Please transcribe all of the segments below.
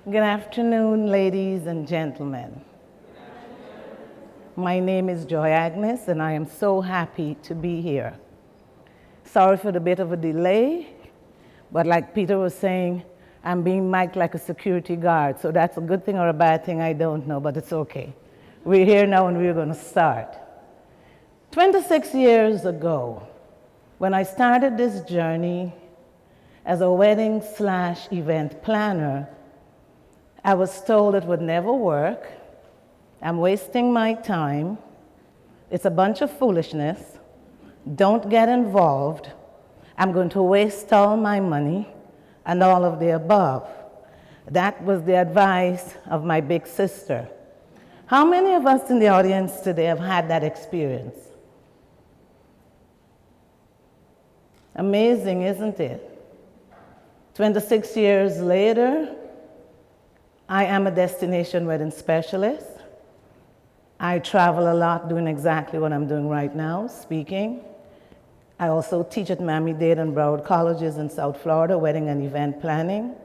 Good afternoon, ladies and gentlemen. My name is Joy Agnes, and I am so happy to be here. Sorry for the bit of a delay, but like Peter was saying, I'm being mic'd like a security guard, so that's a good thing or a bad thing, I don't know, but it's okay. We're here now and we're going to start. 26 years ago, when I started this journey as a wedding/event planner, I was told it would never work. I'm wasting my time. It's a bunch of foolishness. Don't get involved. I'm going to waste all my money and all of the above. That was the advice of my big sister. How many of us in the audience today have had that experience? Amazing, isn't it? 26 years later, I am a destination wedding specialist. I travel a lot doing exactly what I'm doing right now, speaking. I also teach at Miami-Dade and Broward colleges in South Florida, wedding and event planning.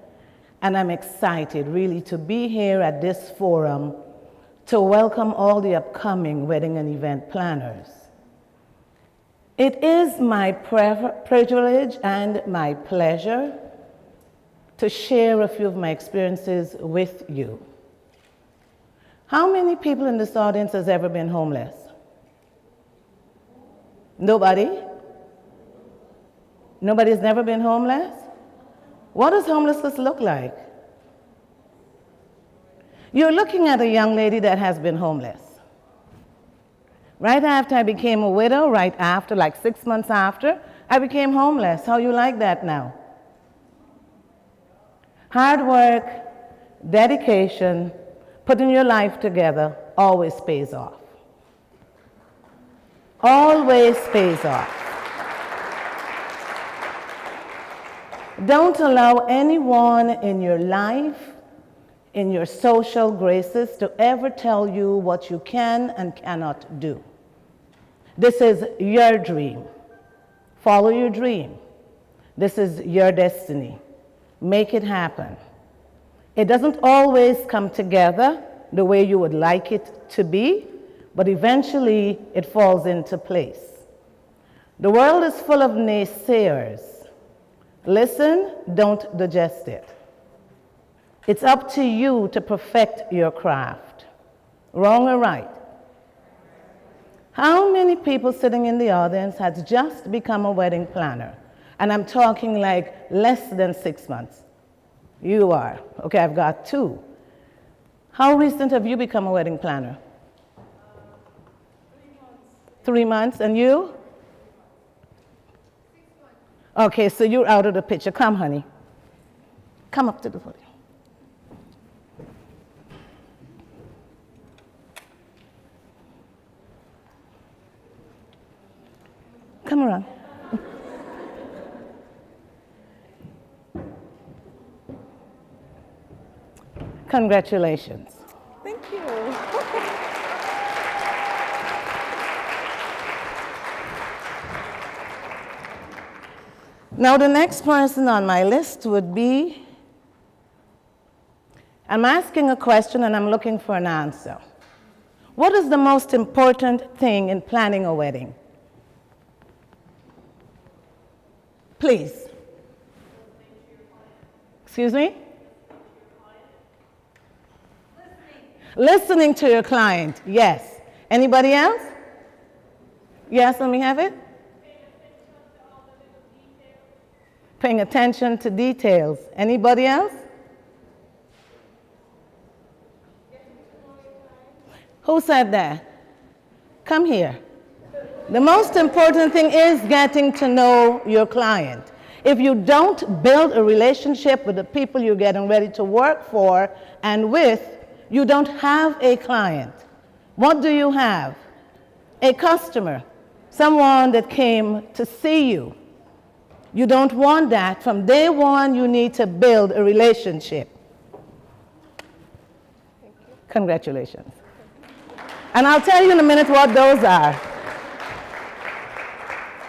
And I'm excited really to be here at this forum to welcome all the upcoming wedding and event planners. It is my privilege and my pleasure to share a few of my experiences with you. How many people in this audience has ever been homeless? Nobody? Nobody's never been homeless? What does homelessness look like? You're looking at a young lady that has been homeless. Right after I became a widow, right after, like 6 months after, I became homeless. How you like that now? Hard work, dedication, putting your life together always pays off. Always pays off. Don't allow anyone in your life, in your social graces, to ever tell you what you can and cannot do. This is your dream. Follow your dream. This is your destiny. Make it happen. It doesn't always come together the way you would like it to be, but eventually it falls into place. The world is full of naysayers. Listen, don't digest it. It's up to you to perfect your craft. Wrong or right? How many people sitting in the audience has just become a wedding planner? And I'm talking like less than 6 months. You are. Okay, I've got 2. How recent have you become a wedding planner? 3 months. And you? 6 months. Okay, so you're out of the picture. Come, honey. Come up to the podium. Come around. Congratulations. Thank you. Now, the next person on my list would be, I'm asking a question and I'm looking for an answer. What is the most important thing in planning a wedding? Please. Excuse me? Listening to your client, yes. Anybody else? Yes, let me have it. Paying attention to details. Anybody else? Who said that? Come here. The most important thing is getting to know your client. If you don't build a relationship with the people you're getting ready to work for and with, you don't have a client. What do you have? A customer, someone that came to see you. You don't want that. From day one, you need to build a relationship. Thank you. Congratulations. And I'll tell you in a minute what those are.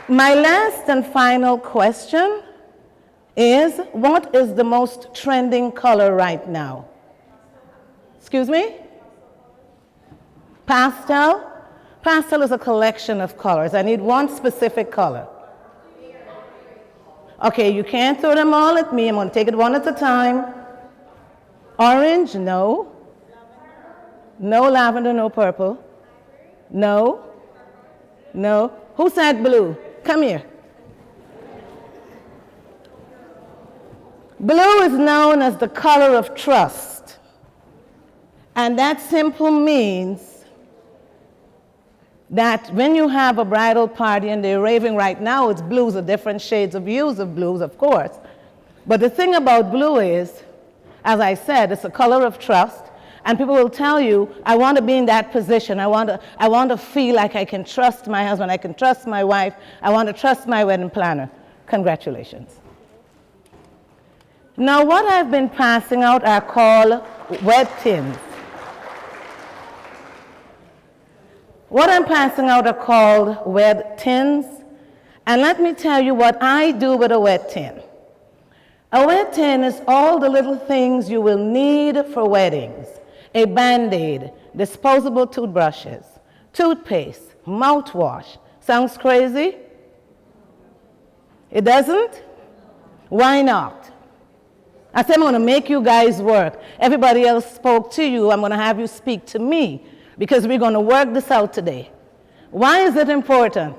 My last and final question is, what is the most trending color right now? Excuse me? Pastel? Pastel is a collection of colors. I need one specific color. Okay, you can't throw them all at me. I'm going to take it one at a time. Orange? No. No lavender, no purple. No. No. Who said blue? Come here. Blue is known as the color of trust. And that simply means that when you have a bridal party and they're raving right now, it's blues, or different shades of hues of blues, of course. But the thing about blue is, as I said, it's a color of trust. And people will tell you, I want to be in that position. I want to feel like I can trust my husband. I can trust my wife. I want to trust my wedding planner. Congratulations. Now, what I've been passing out are called wed tins. What I'm passing out are called wed tins. And let me tell you what I do with a wed tin. A wed tin is all the little things you will need for weddings. A Band-Aid, disposable toothbrushes, toothpaste, mouthwash. Sounds crazy? It doesn't? Why not? I said I'm going to make you guys work. Everybody else spoke to you. I'm going to have you speak to me because we're going to work this out today. Why is it important?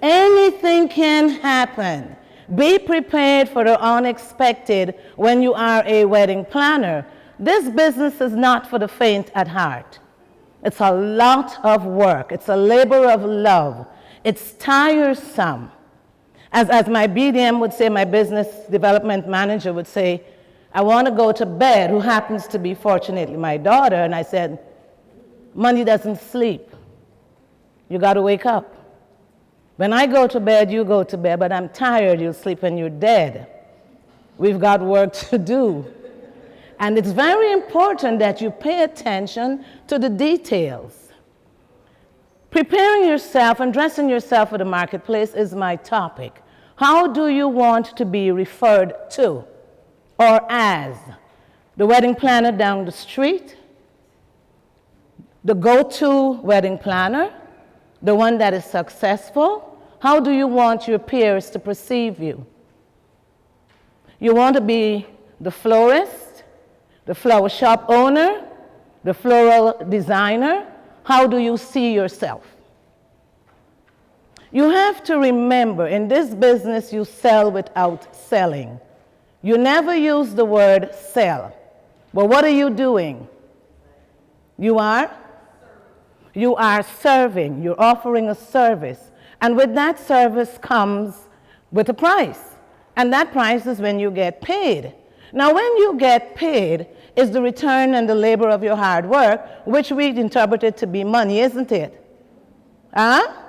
Anything can happen. Be prepared for the unexpected when you are a wedding planner. This business is not for the faint at heart. It's a lot of work. It's a labor of love. It's tiresome. As my BDM would say, my business development manager would say, I want to go to bed, who happens to be fortunately my daughter, and I said, money doesn't sleep. You got to wake up. When I go to bed, you go to bed, but I'm tired, you'll sleep when you're dead. We've got work to do. And it's very important that you pay attention to the details. Preparing yourself and dressing yourself for the marketplace is my topic. How do you want to be referred to or as? The wedding planner down the street? The go-to wedding planner? The one that is successful? How do you want your peers to perceive you? You want to be the florist, the flower shop owner, the floral designer? How do you see yourself? You have to remember, in this business, you sell without selling. You never use the word sell. But what are you doing? You are? You are serving. You're offering a service. And with that service comes with a price. And that price is when you get paid. Now, when you get paid, is the return and the labor of your hard work, which we interpret it to be money, isn't it? Huh?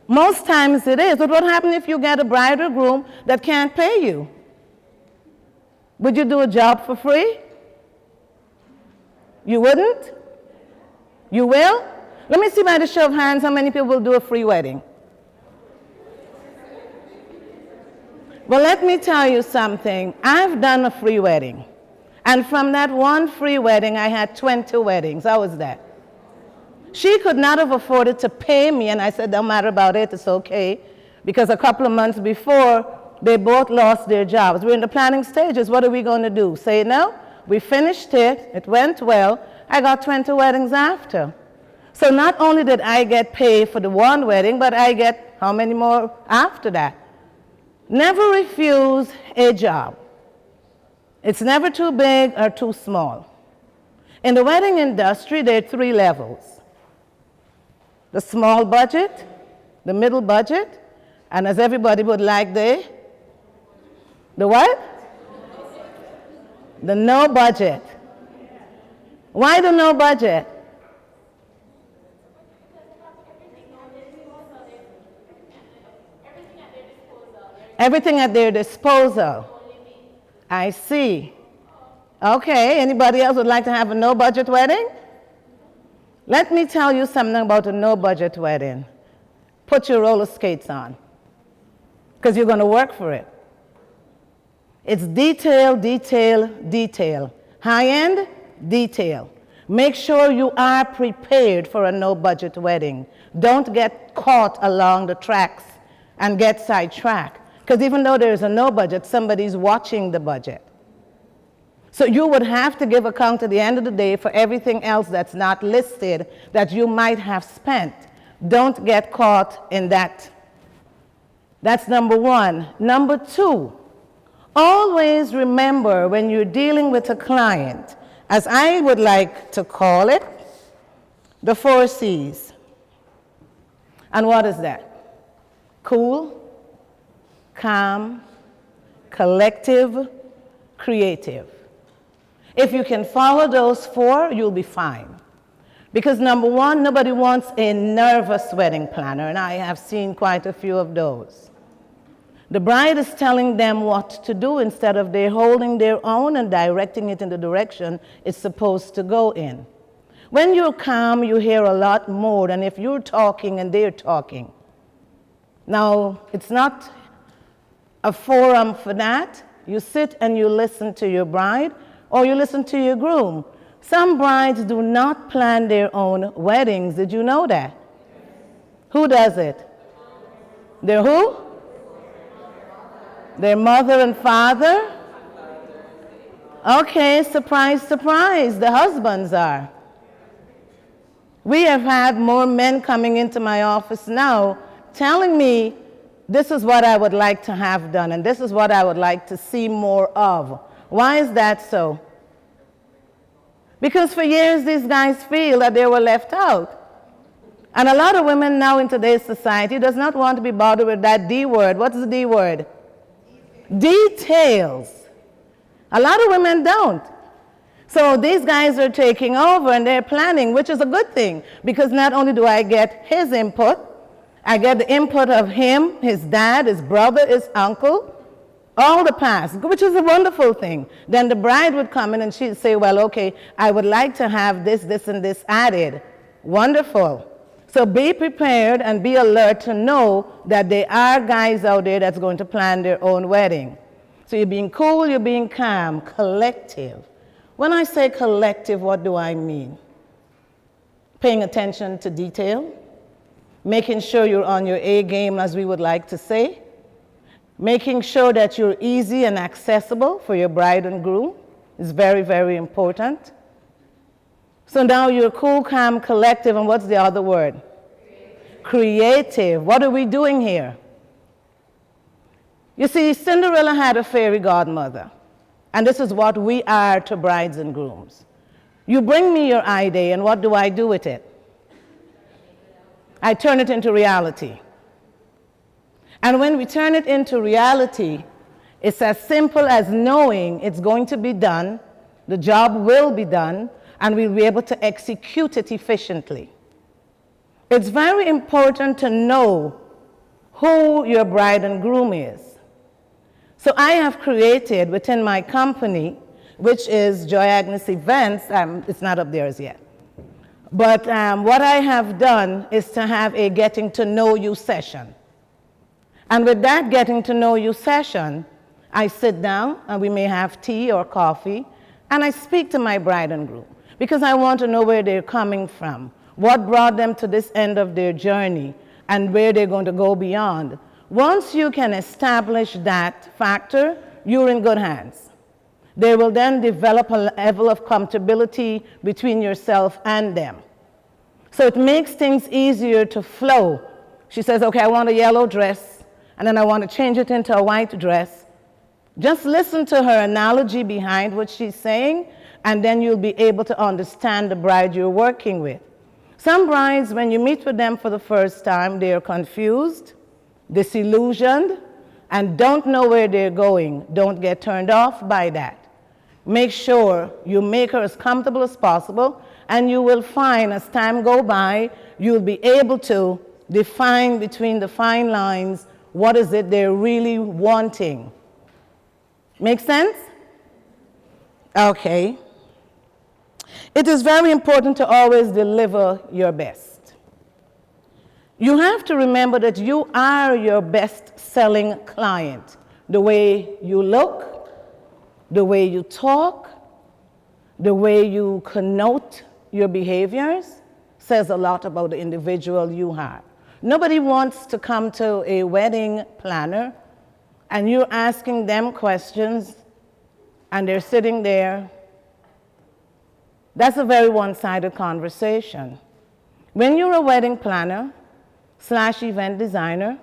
Most times it is. But what happens if you get a bride or groom that can't pay you? Would you do a job for free? You wouldn't? You will? Let me see by the show of hands how many people will do a free wedding. Well, let me tell you something. I've done a free wedding. And from that one free wedding, I had 20 weddings. How was that? She could not have afforded to pay me, and I said, don't matter about it, it's okay. Because a couple of months before, they both lost their jobs. We're in the planning stages. What are we going to do? Say no? We finished it. It went well. I got 20 weddings after. So not only did I get paid for the one wedding, but I get how many more after that? Never refuse a job. It's never too big or too small. In the wedding industry, there are 3 levels. The small budget, the middle budget, and as everybody would like, the what? The no budget. Why the no budget? Everything at their disposal. I see. Okay, anybody else would like to have a no budget wedding? Let me tell you something about a no budget wedding. Put your roller skates on, because you're going to work for it. It's detail, detail, detail. High end, detail. Make sure you are prepared for a no-budget wedding. Don't get caught along the tracks and get sidetracked. Because even though there's a no budget, somebody's watching the budget. So you would have to give account at the end of the day for everything else that's not listed that you might have spent. Don't get caught in that. That's number one. Number two, always remember when you're dealing with a client, as I would like to call it, the 4 C's. And what is that? Cool, calm, collective, creative. If you can follow those 4, you'll be fine. Because number one, nobody wants a nervous wedding planner, and I have seen quite a few of those. The bride is telling them what to do instead of they holding their own and directing it in the direction it's supposed to go in. When you're calm, you hear a lot more than if you're talking and they're talking. Now, it's not a forum for that. You sit and you listen to your bride or you listen to your groom. Some brides do not plan their own weddings. Did you know that? Who does it? Their who? Their mother and father? Okay, surprise, surprise, the husbands are. We have had more men coming into my office now telling me this is what I would like to have done and this is what I would like to see more of. Why is that so? Because for years these guys feel that they were left out. And a lot of women now in today's society does not want to be bothered with that D word. What's the D word? Details. A lot of women don't. So these guys are taking over and they're planning, which is a good thing, because not only do I get his input, I get the input of him, his dad, his brother, his uncle, all the past, which is a wonderful thing. Then the bride would come in and she'd say, well, okay, I would like to have this, this, and this added. Wonderful. So be prepared and be alert to know that there are guys out there that's going to plan their own wedding. So you're being cool, you're being calm, collective. When I say collective, what do I mean? Paying attention to detail, making sure you're on your A game, as we would like to say, making sure that you're easy and accessible for your bride and groom is very, very important. So now you're cool, calm, collective, and what's the other word? Creative. What are we doing here? You see, Cinderella had a fairy godmother, and this is what we are to brides and grooms. You bring me your idea, and what do I do with it? I turn it into reality. And when we turn it into reality, it's as simple as knowing it's going to be done, the job will be done, and we'll be able to execute it efficiently. It's very important to know who your bride and groom is. So I have created within my company, which is Joy Agnes Events, it's not up there as yet. But what I have done is to have a getting to know you session. And with that getting to know you session, I sit down and we may have tea or coffee, and I speak to my bride and groom because I want to know where they're coming from, what brought them to this end of their journey, and where they're going to go beyond. Once you can establish that factor, you're in good hands. They will then develop a level of compatibility between yourself and them. So it makes things easier to flow. She says, okay, I want a yellow dress, and then I want to change it into a white dress. Just listen to her analogy behind what she's saying, and then you'll be able to understand the bride you're working with. Some brides, when you meet with them for the first time, they're confused, disillusioned, and don't know where they're going. Don't get turned off by that. Make sure you make her as comfortable as possible, and you will find as time goes by, you'll be able to define between the fine lines what is it they're really wanting. Make sense? Okay. It is very important to always deliver your best. You have to remember that you are your best-selling client. The way you look, the way you talk, the way you connote your behaviors says a lot about the individual you are. Nobody wants to come to a wedding planner and you're asking them questions and they're sitting there. That's a very one-sided conversation. When you're a wedding planner / event designer,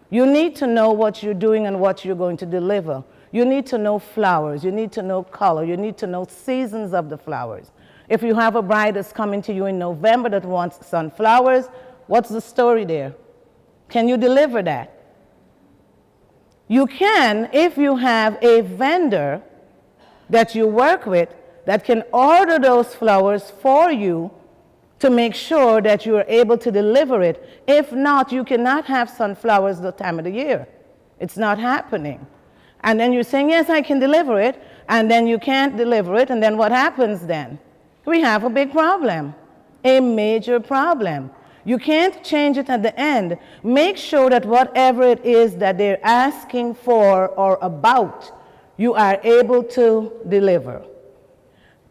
you need to know what you're doing and what you're going to deliver. You need to know flowers, you need to know color, you need to know seasons of the flowers. If you have a bride that's coming to you in November that wants sunflowers, what's the story there? Can you deliver that? You can if you have a vendor that you work with that can order those flowers for you to make sure that you are able to deliver it. If not, you cannot have sunflowers the time of the year. It's not happening. And then you're saying, yes, I can deliver it, and then you can't deliver it, and then what happens then? We have a big problem, a major problem. You can't change it at the end. Make sure that whatever it is that they're asking for or about, you are able to deliver.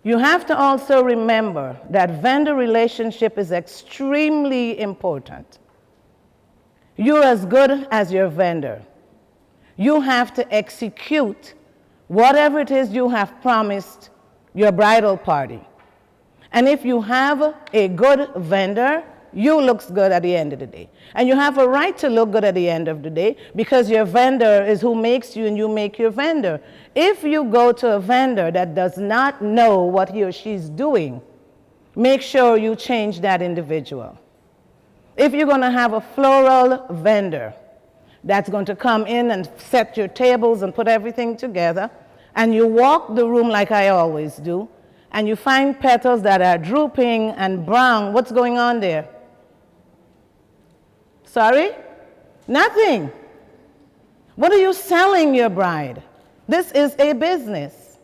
You have to also remember that vendor relationship is extremely important. You're as good as your vendor. You have to execute whatever it is you have promised your bridal party. And if you have a good vendor, you look good at the end of the day. And you have a right to look good at the end of the day because your vendor is who makes you and you make your vendor. If you go to a vendor that does not know what he or she's doing, make sure you change that individual. If you're going to have a floral vendor that's going to come in and set your tables and put everything together, and you walk the room like I always do, and you find petals that are drooping and brown, what's going on there? Sorry? Nothing. What are you selling your bride? This is a business.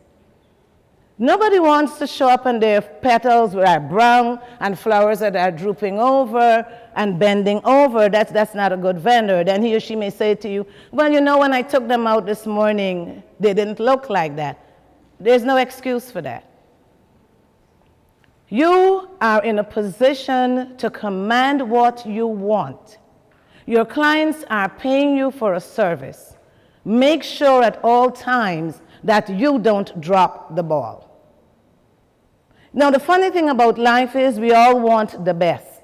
Nobody wants to show up and their petals are brown and flowers that are drooping over and bending over. That's not a good vendor. Then he or she may say to you, well, you know, when I took them out this morning, they didn't look like that. There's no excuse for that. You are in a position to command what you want. Your clients are paying you for a service. Make sure at all times that you don't drop the ball. Now, the funny thing about life is we all want the best.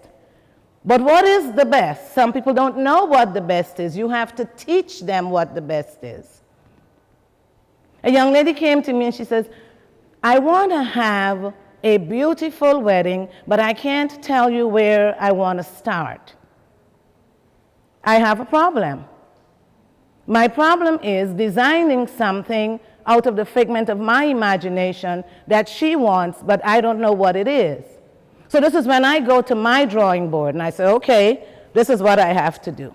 But what is the best? Some people don't know what the best is. You have to teach them what the best is. A young lady came to me and she says, I want to have a beautiful wedding, but I can't tell you where I want to start. I have a problem. My problem is designing something out of the figment of my imagination that she wants, but I don't know what it is. So this is when I go to my drawing board and I say, okay, this is what I have to do.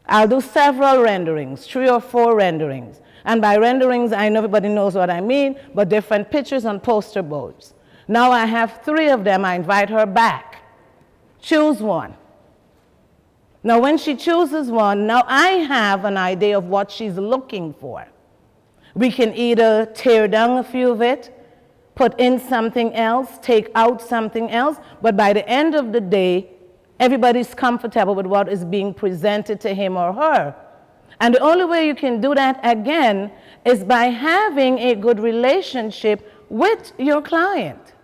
I'll do several renderings, 3 or 4 renderings. And by renderings, I know everybody knows what I mean, but different pictures on poster boards. Now I have 3 of them. I invite her back. Choose one. Now when she chooses one, now I have an idea of what she's looking for. We can either tear down a few of it, put in something else, take out something else, but by the end of the day, everybody's comfortable with what is being presented to him or her. And the only way you can do that again is by having a good relationship with your client.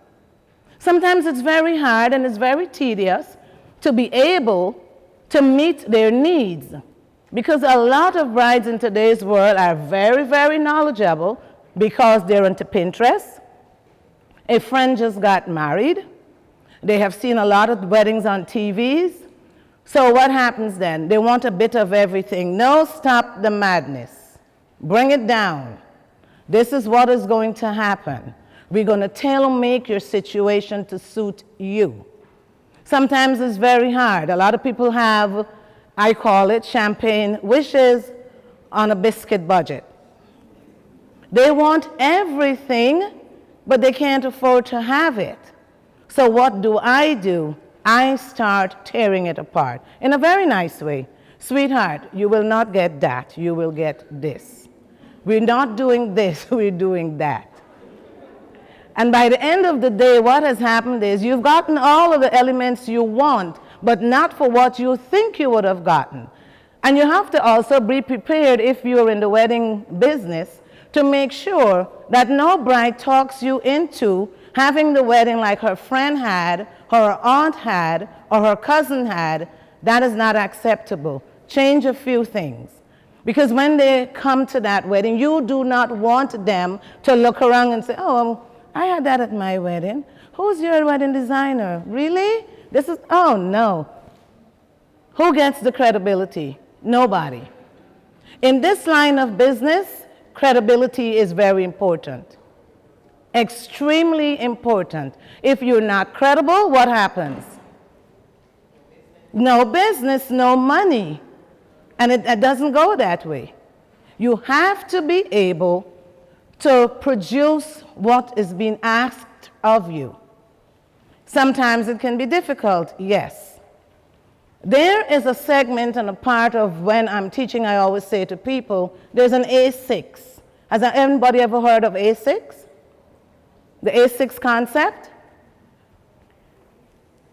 Sometimes it's very hard and it's very tedious to be able to meet their needs, because a lot of brides in today's world are very, very knowledgeable because they're into Pinterest. A friend just got married. They have seen a lot of weddings on TVs. So what happens then? They want a bit of everything. No, stop the madness. Bring it down. This is what is going to happen. We're going to tailor-make your situation to suit you. Sometimes it's very hard. A lot of people have, I call it, champagne wishes on a biscuit budget. They want everything, but they can't afford to have it. So what do? I start tearing it apart in a very nice way. Sweetheart, you will not get that. You will get this. We're not doing this. We're doing that. And by the end of the day, what has happened is you've gotten all of the elements you want, but not for what you think you would have gotten. And you have to also be prepared, if you're in the wedding business, to make sure that no bride talks you into having the wedding like her friend had, her aunt had, or her cousin had. That is not acceptable. Change a few things. Because when they come to that wedding, you do not want them to look around and say, oh, I had that at my wedding. Who's your wedding designer? Really? This is, oh no. Who gets the credibility? Nobody. In this line of business, credibility is very important. Extremely important. If you're not credible, what happens? No business, no money. And it doesn't go that way. You have to be able to produce what is being asked of you. Sometimes it can be difficult, yes. There is a segment and a part of when I'm teaching, I always say to people, there's an A6. Has anybody ever heard of A6? The A6 concept?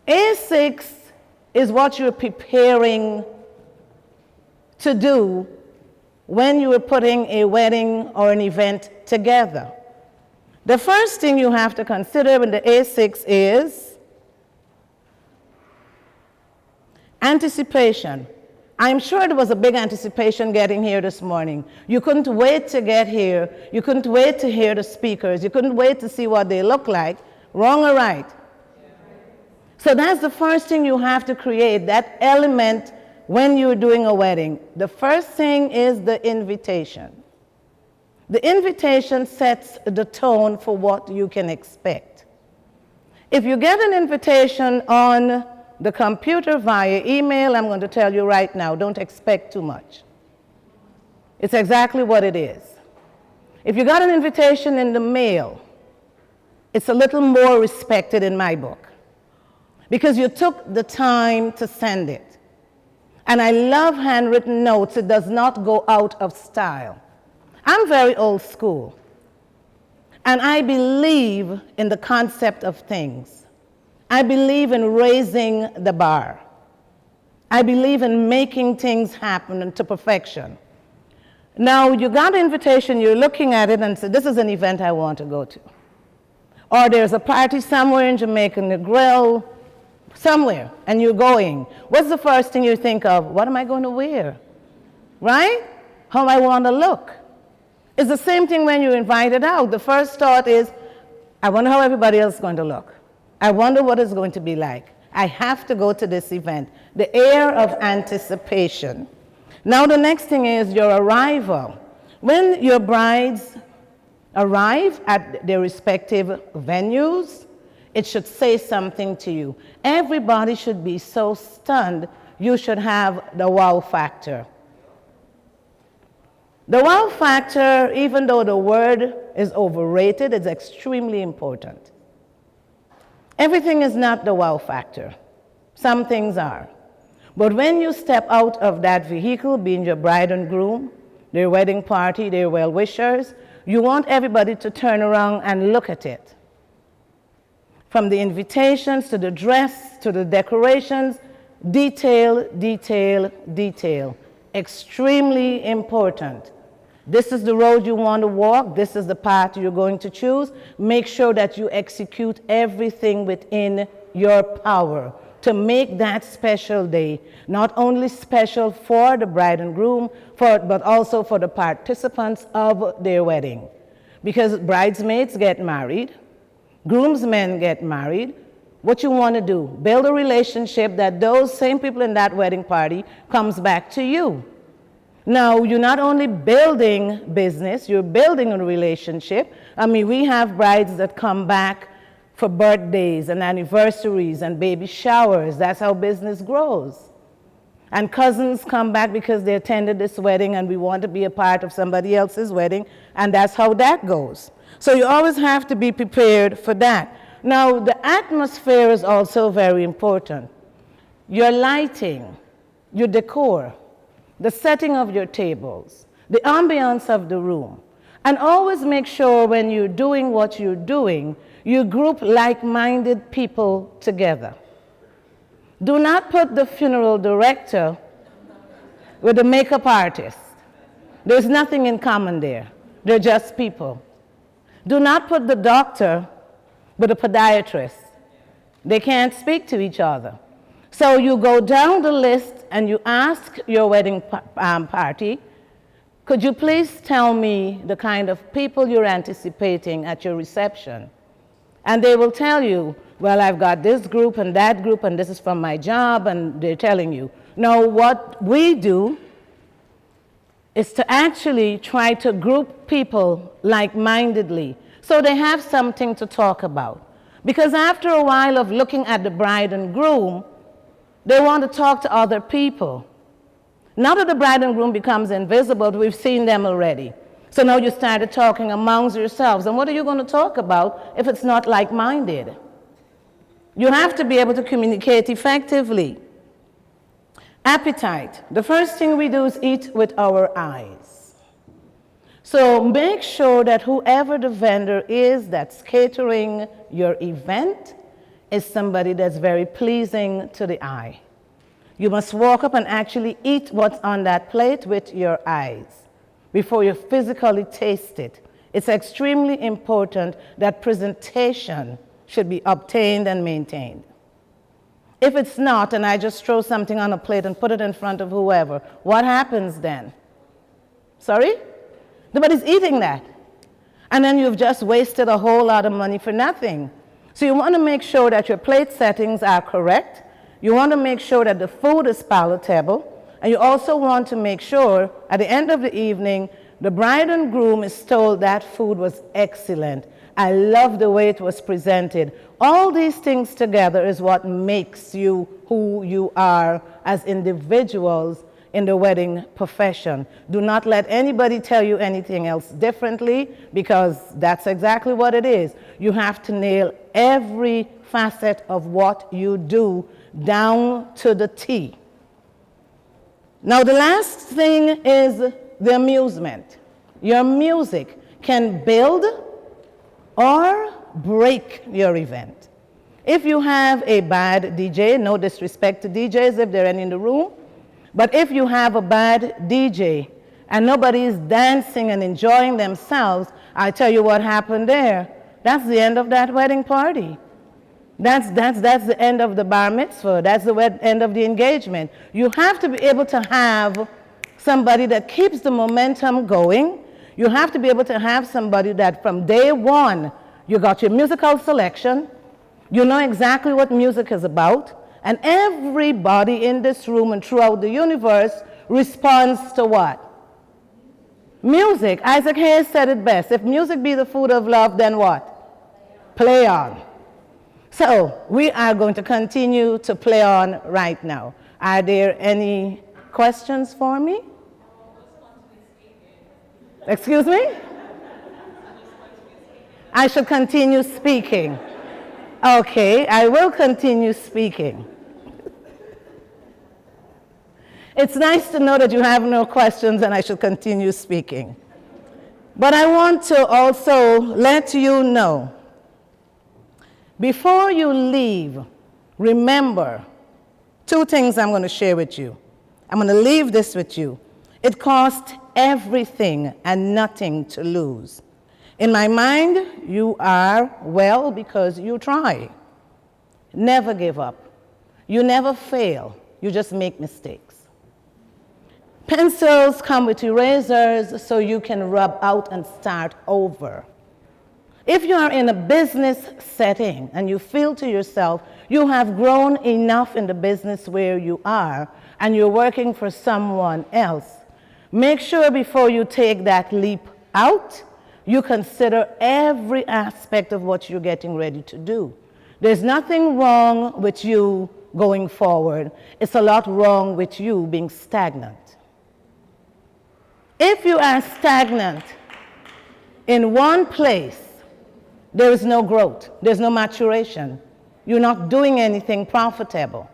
A6 is what you're preparing to do when you are putting a wedding or an event together. The first thing you have to consider in the A6 is anticipation. I'm sure there was a big anticipation getting here this morning. You couldn't wait to get here. You couldn't wait to hear the speakers. You couldn't wait to see what they look like. Wrong or right? So that's the first thing you have to create, that element when you're doing a wedding. The first thing is the invitation. The invitation sets the tone for what you can expect. If you get an invitation on the computer via email, I'm going to tell you right now, don't expect too much. It's exactly what it is. If you got an invitation in the mail, it's a little more respected in my book because you took the time to send it. And I love handwritten notes. It does not go out of style. I'm very old school. And I believe in the concept of things. I believe in raising the bar. I believe in making things happen to perfection. Now, you got an invitation, you're looking at it and say, this is an event I want to go to. Or there's a party somewhere in Jamaica, in the grill, somewhere, and you're going. What's the first thing you think of? What am I going to wear? Right? How I want to look. It's the same thing when you're invited out. The first thought is, I wonder how everybody else is going to look. I wonder what it's going to be like. I have to go to this event. The air of anticipation. Now the next thing is your arrival. When your brides arrive at their respective venues, it should say something to you. Everybody should be so stunned. You should have the wow factor. The wow factor, even though the word is overrated, is extremely important. Everything is not the wow factor. Some things are. But when you step out of that vehicle, being your bride and groom, their wedding party, their well-wishers, you want everybody to turn around and look at it. From the invitations to the dress to the decorations, detail, detail, detail. Extremely important. This is the road you want to walk. This is the path you're going to choose. Make sure that you execute everything within your power to make that special day not only special for the bride and groom, but also for the participants of their wedding. Because bridesmaids get married, groomsmen get married. What you want to do, build a relationship that those same people in that wedding party comes back to you. Now, you're not only building business, you're building a relationship. I mean, we have brides that come back for birthdays and anniversaries and baby showers. That's how business grows. And cousins come back because they attended this wedding and we want to be a part of somebody else's wedding, and that's how that goes. So you always have to be prepared for that. Now, the atmosphere is also very important. Your lighting, your decor, the setting of your tables, the ambiance of the room. And always make sure when you're doing what you're doing, you group like-minded people together. Do not put the funeral director with the makeup artist. There's nothing in common there. They're just people. Do not put the doctor with a podiatrist. They can't speak to each other. So you go down the list and you ask your wedding party, could you please tell me the kind of people you're anticipating at your reception? And they will tell you, well, I've got this group, and this is from my job, and they're telling you. Now, what we do is to actually try to group people like-mindedly so they have something to talk about. Because after a while of looking at the bride and groom, they want to talk to other people. Now that the bride and groom becomes invisible, we've seen them already. So now you started talking amongst yourselves. And what are you going to talk about if it's not like-minded? You have to be able to communicate effectively. Appetite. The first thing we do is eat with our eyes. So make sure that whoever the vendor is that's catering your event is somebody that's very pleasing to the eye. You must walk up and actually eat what's on that plate with your eyes before you physically taste it. It's extremely important that presentation should be obtained and maintained. If it's not, and I just throw something on a plate and put it in front of whoever, what happens then? Sorry? Nobody's eating that. And then you've just wasted a whole lot of money for nothing. So you want to make sure that your plate settings are correct. You want to make sure that the food is palatable. And you also want to make sure at the end of the evening, the bride and groom is told that food was excellent. I love the way it was presented. All these things together is what makes you who you are as individuals in the wedding profession. Do not let anybody tell you anything else differently, because that's exactly what it is. You have to nail every facet of what you do down to the T. Now, the last thing is the amusement. Your music can build or break your event. If you have a bad DJ, no disrespect to DJs if there are any in the room, but if you have a bad DJ and nobody is dancing and enjoying themselves, I tell you what happened there. That's the end of that wedding party. That's the end of the bar mitzvah. That's the end of the engagement. You have to be able to have somebody that keeps the momentum going. You have to be able to have somebody that from day one, you got your musical selection, you know exactly what music is about, and everybody in this room and throughout the universe responds to what? Music. Isaac Hayes said it best. If music be the food of love, then what? Play on. So we are going to continue to play on right now. Are there any questions for me? Excuse me? I should continue speaking. Okay, I will continue speaking. It's nice to know that you have no questions and I should continue speaking. But I want to also let you know, before you leave, remember two things I'm going to share with you. I'm going to leave this with you. It costs everything and nothing to lose. In my mind, you are well because you try. Never give up. You never fail. You just make mistakes. Pencils come with erasers so you can rub out and start over. If you are in a business setting and you feel to yourself you have grown enough in the business where you are and you're working for someone else, make sure before you take that leap out, you consider every aspect of what you're getting ready to do. There's nothing wrong with you going forward. It's a lot wrong with you being stagnant. If you are stagnant in one place, there is no growth. There's no maturation. You're not doing anything profitable.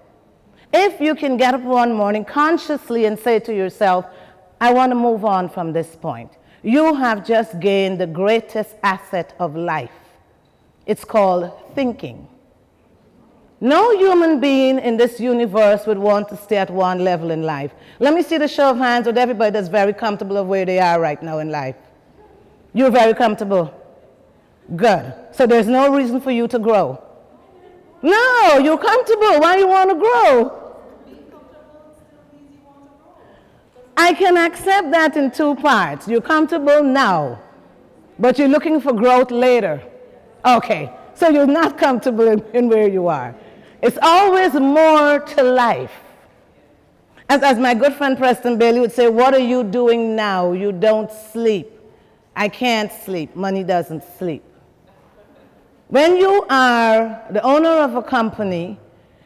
If you can get up one morning consciously and say to yourself, I want to move on from this point. You have just gained the greatest asset of life. It's called thinking. No human being in this universe would want to stay at one level in life. Let me see the show of hands with everybody that's very comfortable of where they are right now in life. You're very comfortable. Good. So there's no reason for you to grow. No, you're comfortable. Why do you want to grow? I can accept that in two parts. You're comfortable now, but you're looking for growth later. Okay, so you're not comfortable in where you are. It's always more to life. As my good friend Preston Bailey would say, what are you doing now? You don't sleep. I can't sleep. Money doesn't sleep. When you are the owner of a company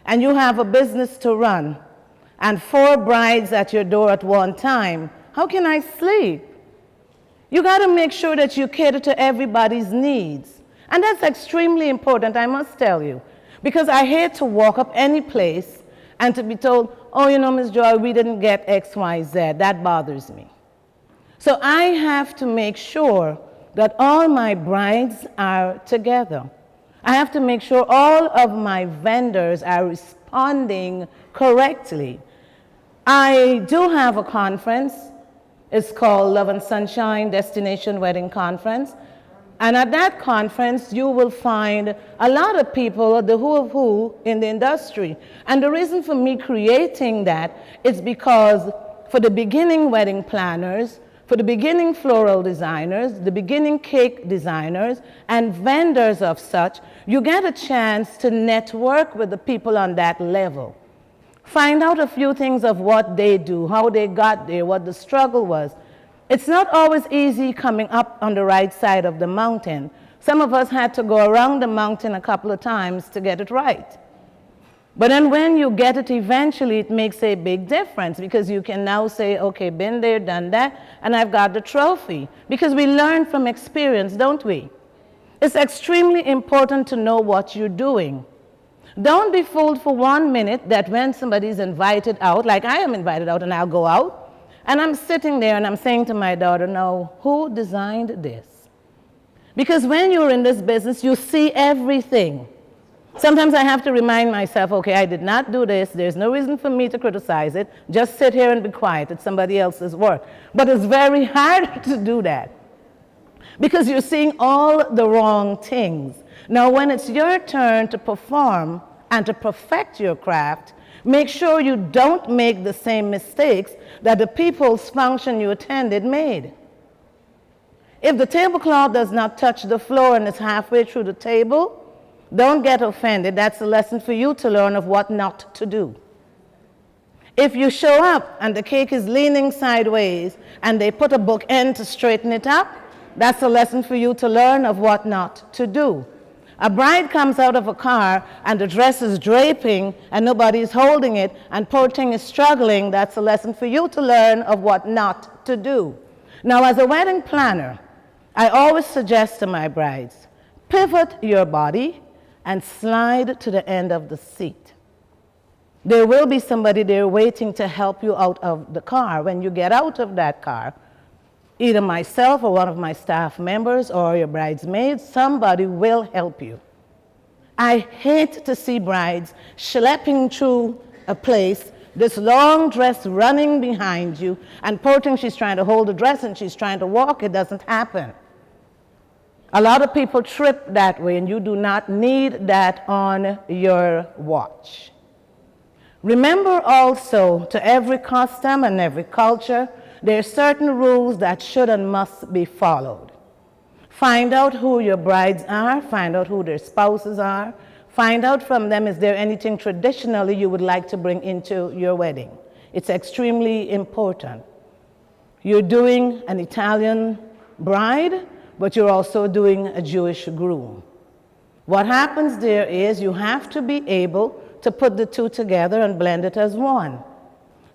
and you have a business to run and 4 brides at your door at one time, how can I sleep? You got to make sure that you cater to everybody's needs. And that's extremely important, I must tell you, because I hate to walk up any place and to be told, oh, you know, Ms. Joy, we didn't get X, Y, Z. That bothers me. So I have to make sure that all my brides are together. I have to make sure all of my vendors are responding correctly. I do have a conference. It's called Love and Sunshine Destination Wedding Conference. And at that conference, you will find a lot of people, the who of who in the industry. And the reason for me creating that is because for the beginning wedding planners, for the beginning floral designers, the beginning cake designers, and vendors of such, you get a chance to network with the people on that level. Find out a few things of what they do, how they got there, what the struggle was. It's not always easy coming up on the right side of the mountain. Some of us had to go around the mountain a couple of times to get it right. But then when you get it eventually, it makes a big difference because you can now say, okay, been there, done that, and I've got the trophy. Because we learn from experience, don't we? It's extremely important to know what you're doing. Don't be fooled for 1 minute that when somebody's invited out, like I am invited out and I'll go out, and I'm sitting there and I'm saying to my daughter, no, who designed this? Because when you're in this business, you see everything. Sometimes I have to remind myself, okay, I did not do this. There's no reason for me to criticize it. Just sit here and be quiet. It's somebody else's work. But it's very hard to do that because you're seeing all the wrong things. Now, when it's your turn to perform and to perfect your craft, make sure you don't make the same mistakes that the people's function you attended made. If the tablecloth does not touch the floor and is halfway through the table, don't get offended. That's a lesson for you to learn of what not to do. If you show up and the cake is leaning sideways and they put a bookend to straighten it up, that's a lesson for you to learn of what not to do. A bride comes out of a car and the dress is draping and nobody is holding it and poor thing is struggling, that's a lesson for you to learn of what not to do. Now, as a wedding planner, I always suggest to my brides, pivot your body and slide to the end of the seat. There will be somebody there waiting to help you out of the car. When you get out of that car, either myself or one of my staff members or your bridesmaids, somebody will help you. I hate to see brides schlepping through a place, this long dress running behind you, and poor thing, she's trying to hold the dress and she's trying to walk. It doesn't happen. A lot of people trip that way, and you do not need that on your watch. Remember also, to every custom and every culture, there are certain rules that should and must be followed. Find out who your brides are, find out who their spouses are, find out from them, is there anything traditionally you would like to bring into your wedding? It's extremely important. You're doing an Italian bride, but you're also doing a Jewish groom. What happens there is you have to be able to put the two together and blend it as one.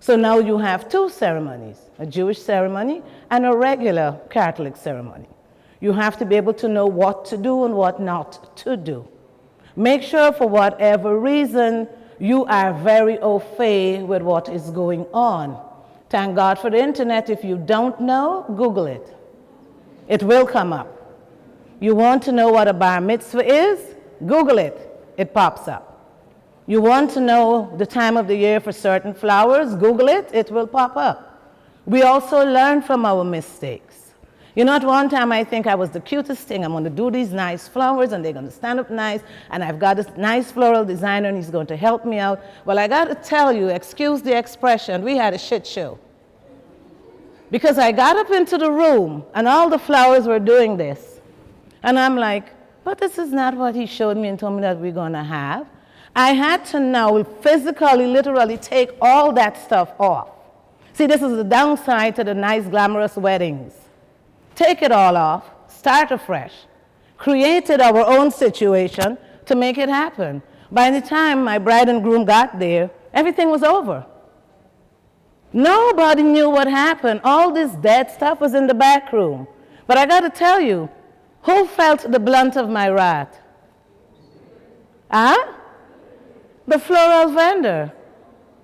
So now you have 2 ceremonies, a Jewish ceremony and a regular Catholic ceremony. You have to be able to know what to do and what not to do. Make sure for whatever reason you are very au fait with what is going on. Thank God for the internet. If you don't know, Google it. It will come up. You want to know what a bar mitzvah is? Google it. It pops up. You want to know the time of the year for certain flowers? Google it. It will pop up. We also learn from our mistakes. You know, at one time I think I was the cutest thing. I'm going to do these nice flowers and they're going to stand up nice, and I've got this nice floral designer and he's going to help me out. Well, I got to tell you, excuse the expression, we had a shit show. Because I got up into the room and all the flowers were doing this. And I'm like, but this is not what he showed me and told me that we're going to have. I had to now physically, literally take all that stuff off. See, this is the downside to the nice, glamorous weddings. Take it all off, start afresh. Created our own situation to make it happen. By the time my bride and groom got there, everything was over. Nobody knew what happened. All this dead stuff was in the back room. But I got to tell you, who felt the blunt of my wrath? Huh? The floral vendor.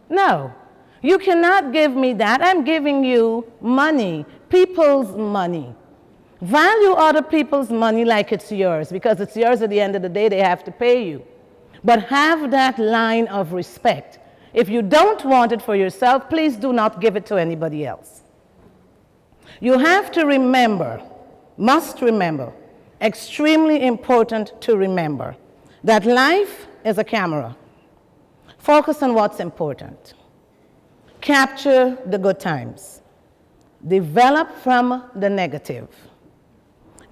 No. You cannot give me that. I'm giving you money, people's money. Value other people's money like it's yours, because it's yours at the end of the day. They have to pay you. But have that line of respect. If you don't want it for yourself, please do not give it to anybody else. You have to remember, must remember, extremely important to remember, that life is a camera. Focus on what's important. Capture the good times. Develop from the negative.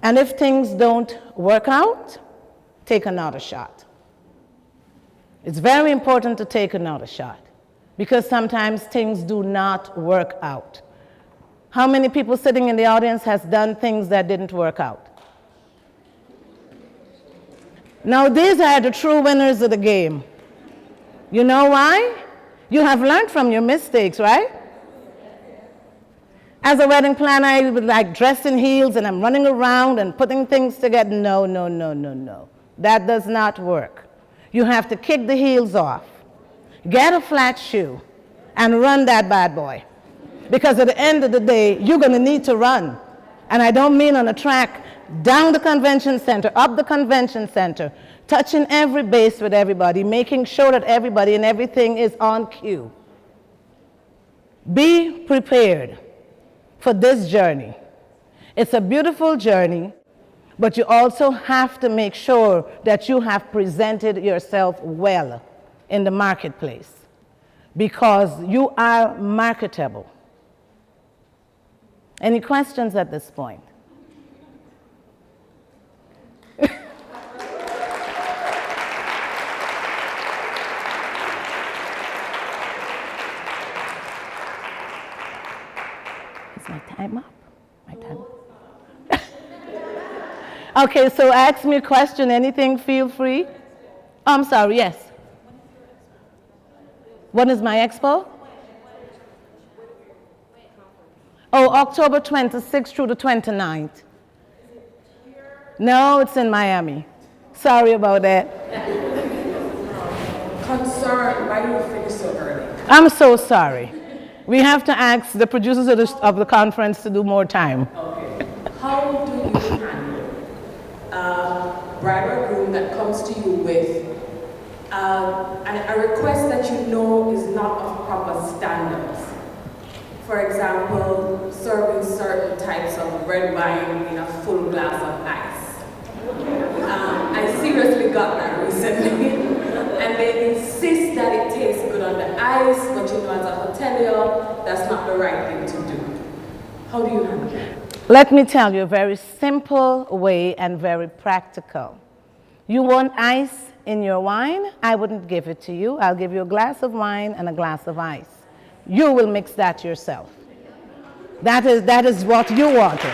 And if things don't work out, take another shot. It's very important to take another shot, because sometimes things do not work out. How many people sitting in the audience has done things that didn't work out? Now, these are the true winners of the game. You know why? You have learned from your mistakes, right? As a wedding planner, I would like dress in heels and I'm running around and putting things together. No, no, no, no, no. That does not work. You have to kick the heels off. Get a flat shoe and run that bad boy. Because at the end of the day, you're going to need to run. And I don't mean on a track, down the convention center, up the convention center, touching every base with everybody, making sure that everybody and everything is on cue. Be prepared for this journey. It's a beautiful journey, but you also have to make sure that you have presented yourself well in the marketplace, because you are marketable. Any questions at this point? Is my time up? My time up? Okay, so ask me a question, anything, feel free. I'm sorry, yes. When is my expo? Oh, October 26th through the 29th. No, it's in Miami. Sorry about that. Concerned why you finished so early. I'm so sorry. We have to ask the producers of the conference to do more time. Okay. How do you handle a bride or groom that comes to you with a request that you know is not of proper standards? For example, serving certain types of red wine in a full glass of ice. I seriously got that recently. And they insist that it tastes good on the ice, but you know, as a hotelier, that's not the right thing to do. How do you handle it? Let me tell you a very simple way and very practical. You want ice in your wine? I wouldn't give it to you. I'll give you a glass of wine and a glass of ice. You will mix that yourself. That is what you wanted.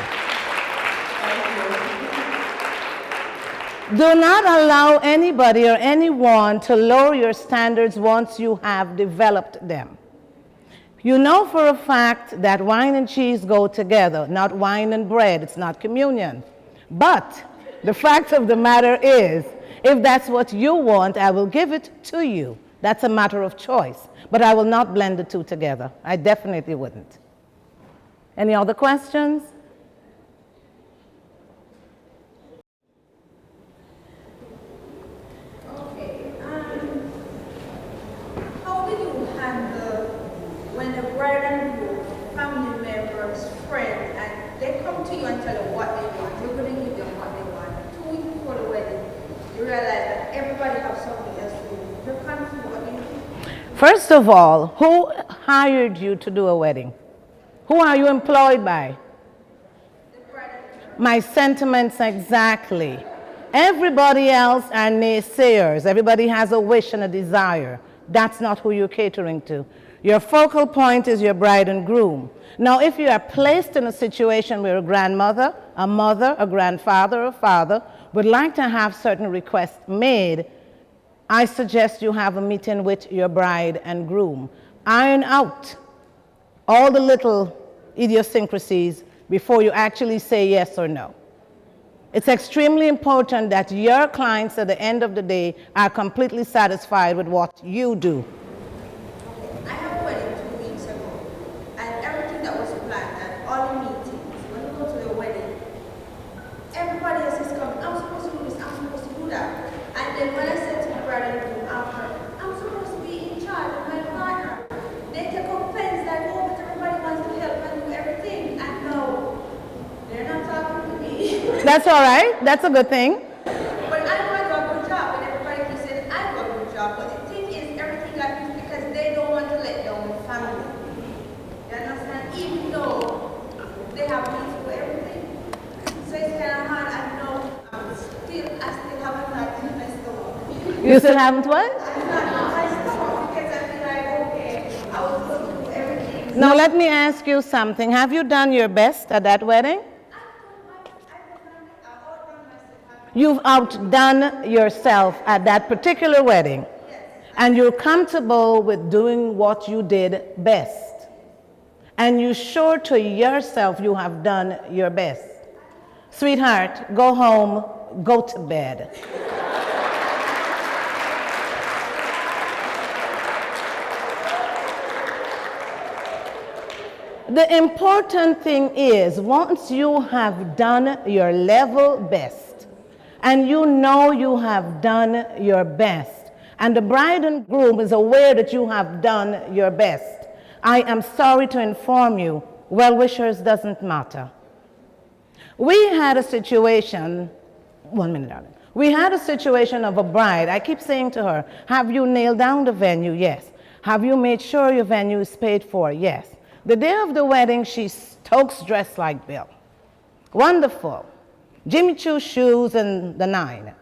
Do not allow anybody or anyone to lower your standards once you have developed them. You know for a fact that wine and cheese go together, not wine and bread. It's not communion. But the fact of the matter is, if that's what you want, I will give it to you. That's a matter of choice. But I will not blend the two together. I definitely wouldn't. Any other questions? First of all, who hired you to do a wedding? Who are you employed by? My sentiments exactly. Everybody else are naysayers. Everybody has a wish and a desire. That's not who you're catering to. Your focal point is your bride and groom. Now, if you are placed in a situation where a grandmother, a mother, a grandfather, a father would like to have certain requests made, I suggest you have a meeting with your bride and groom. Iron out all the little idiosyncrasies before you actually say yes or no. It's extremely important that your clients at the end of the day are completely satisfied with what you do. I have a wedding 2 weeks ago, and everything that was planned and all the meetings, when we go to the wedding, everybody else is coming, I'm supposed to do this, I'm supposed to do that. And then when I said to my brother and after, I'm supposed to be in charge of my partner. They take up pens like, oh, but everybody wants to help and do everything. And no, they're not talking to me. That's all right. That's a good thing. But I know I do a good job, and everybody keeps saying I do a good job. But the thing is, everything like this because they don't want to let down the family. You understand? Even though they have me to do everything. So it's kind of hard. I know I still haven't had in my stomach. You still haven't what? I'm not in my stomach because I feel like, okay, I was supposed to do everything. Now let me ask you something. Have you done your best at that wedding? You've outdone yourself at that particular wedding. And you're comfortable with doing what you did best. And you're sure to yourself you have done your best. Sweetheart, go home, go to bed. The important thing is, once you have done your level best, and you know you have done your best, and the bride and groom is aware that you have done your best, I am sorry to inform you, well-wishers doesn't matter. We had a situation, 1 minute, darling. We had a situation of a bride. I keep saying to her, have you nailed down the venue? Yes. Have you made sure your venue is paid for? Yes. The day of the wedding, she Stokes dressed like Bill. Wonderful. Jimmy Choo shoes and the 9.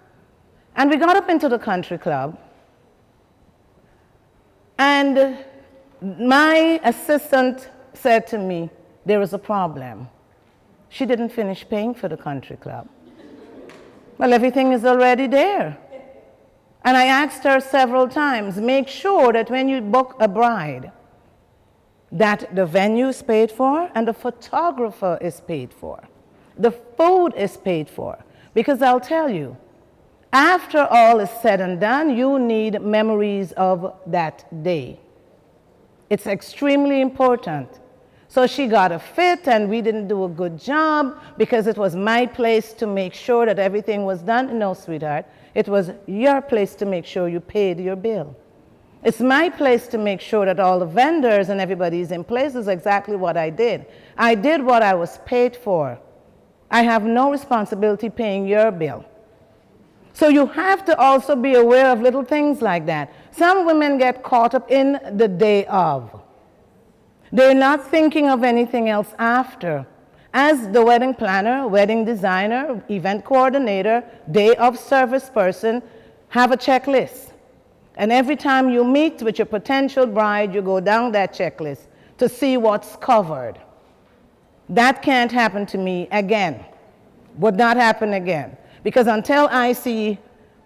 And we got up into the country club. And my assistant said to me, there is a problem. She didn't finish paying for the country club. Well, everything is already there. And I asked her several times, make sure that when you book a bride, that the venue is paid for and the photographer is paid for. The food is paid for. Because I'll tell you, after all is said and done, you need memories of that day. It's extremely important. So she got a fit and we didn't do a good job because it was my place to make sure that everything was done. No, sweetheart, it was your place to make sure you paid your bill. It's my place to make sure that all the vendors and everybody's in place is exactly what I did. I did what I was paid for. I have no responsibility paying your bill. So you have to also be aware of little things like that. Some women get caught up in the day of. They're not thinking of anything else after. As the wedding planner, wedding designer, event coordinator, day of service person, have a checklist. And every time you meet with your potential bride, you go down that checklist to see what's covered. That can't happen to me again. Would not happen again. Because until I see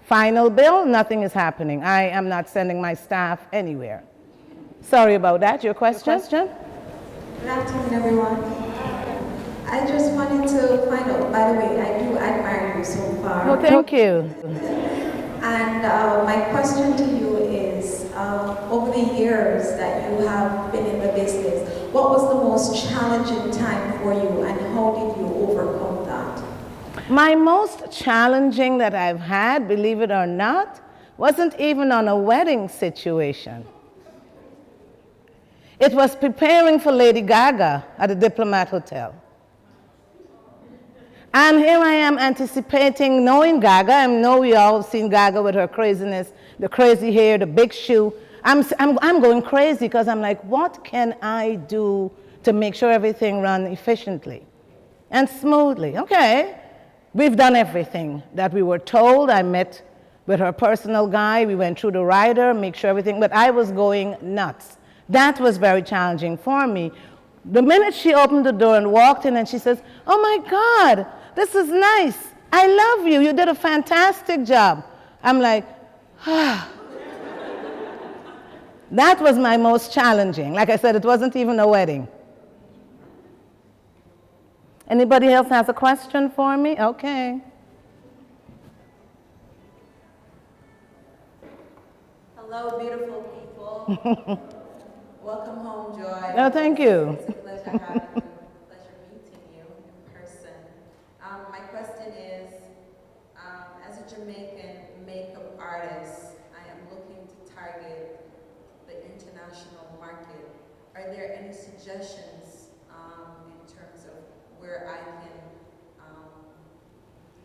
final bill, nothing is happening. I am not sending my staff anywhere. Sorry about that. Your question? Good afternoon, everyone. I just wanted to find out, by the way, I do admire you so far. Oh, thank you. And my question to you is, over the years that you have been in the business, what was the most challenging time for you and how did you overcome that? My most challenging that I've had, believe it or not, wasn't even on a wedding situation. It was preparing for Lady Gaga at the Diplomat Hotel. And here I am anticipating knowing Gaga. I know we all have seen Gaga with her craziness, the crazy hair, the big shoe. I'm going crazy because I'm like, what can I do to make sure everything runs efficiently and smoothly? Okay, we've done everything that we were told. I met with her personal guy. We went through the rider, make sure everything, but I was going nuts. That was very challenging for me. The minute she opened the door and walked in and she says, oh my God, this is nice. I love you. You did a fantastic job. I'm like, ah. That was my most challenging. Like I said, it wasn't even a wedding. Anybody else has a question for me? Okay. Hello, beautiful people. Welcome home, Joy. Oh, thank you. It's a pleasure having you, pleasure meeting you in person. My question is, as a Jamaican makeup artist, I am looking to target the international market. Are there any suggestions in terms of where I can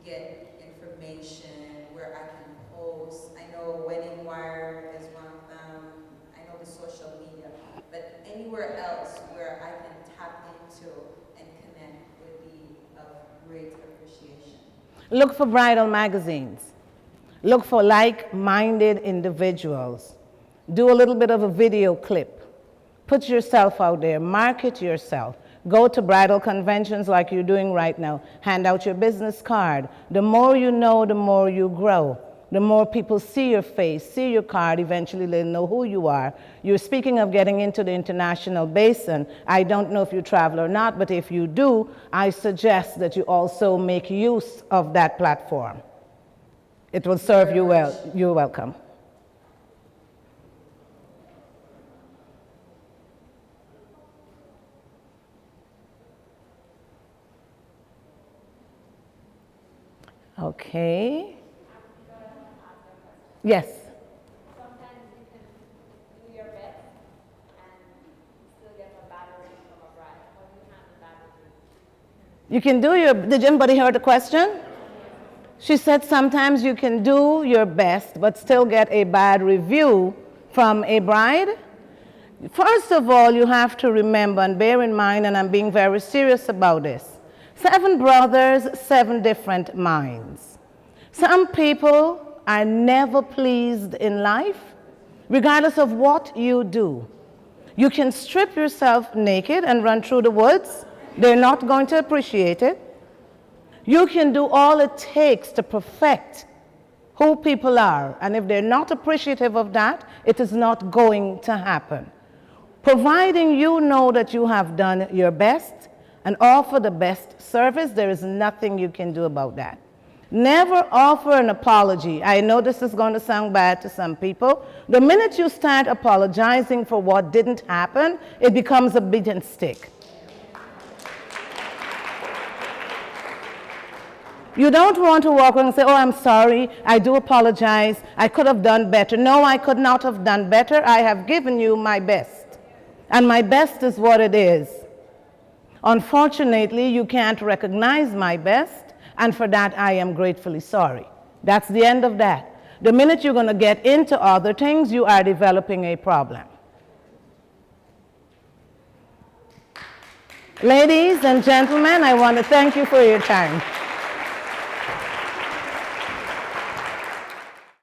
get information, where I can post? I know Wedding Wire is one of them. I know the social media, but anywhere else where I can tap into and connect would be of great appreciation. Look for bridal magazines. Look for like-minded individuals. Do a little bit of a video clip. Put yourself out there. Market yourself. Go to bridal conventions like you're doing right now. Hand out your business card. The more you know, the more you grow. The more people see your face, see your card, eventually they'll know who you are. You're speaking of getting into the international basin. I don't know if you travel or not, but if you do, I suggest that you also make use of that platform. It will serve you well. You're welcome. Okay. Yes. Sometimes you can do your best and still get a bad review from a bride. How do you handle that review? You can do your, did anybody hear the question? She said sometimes you can do your best but still get a bad review from a bride. First of all, you have to remember and bear in mind, and I'm being very serious about this, 7 brothers, 7 different minds. Some people are never pleased in life, regardless of what you do. You can strip yourself naked and run through the woods. They're not going to appreciate it. You can do all it takes to perfect who people are, and if they're not appreciative of that, it is not going to happen. Providing you know that you have done your best and offer the best service, there is nothing you can do about that. Never offer an apology. I know this is going to sound bad to some people. The minute you start apologizing for what didn't happen, it becomes a beaten stick. You don't want to walk around and say, oh, I'm sorry, I do apologize, I could have done better. No, I could not have done better. I have given you my best. And my best is what it is. Unfortunately, you can't recognize my best. And for that, I am gratefully sorry. That's the end of that. The minute you're going to get into other things, you are developing a problem. Ladies and gentlemen, I want to thank you for your time.